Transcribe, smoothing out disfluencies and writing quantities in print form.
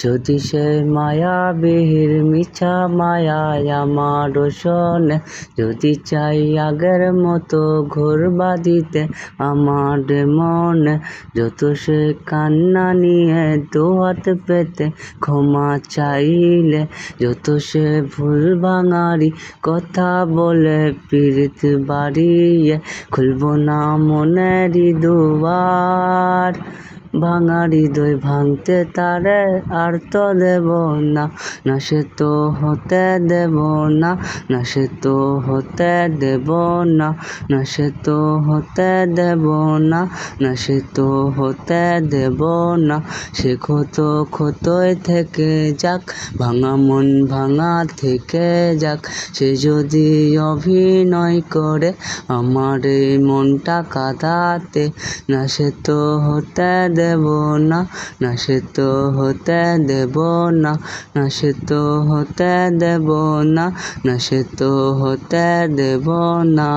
যদি সে মায়াবীর মিছা মায়ায় আমার শোনে, যদি চাই আগের মতো ঘোর বাঁধিতে আমার মনে, যত সে কান্না নিয়ে দুহাত পেতে ক্ষমা চাইলে, যত সে ভুল ভাঙারি কথা বলে পীড়িত বাড়িয়ে, খুলব না মনেরই দুয়ার। ভাঙা হৃদয় ভাঙতে তারে আর তো দেব না, না সে তো হতে দেব না, না সে তো হতে দেব না, না সে তো হতে দেব না, না সে তো হতে দেব না। সে ক্ষতই থেকে যাক, ভাঙা মন ভাঙা থেকে যাক, সে যদি অভিনয় করে আমার এই মনটা কাঁদাতে, না সে তো হতে দেব না, না সে তো হতে দেব না, না সে তো হতে দেব না, না সে তো হতে দেব না।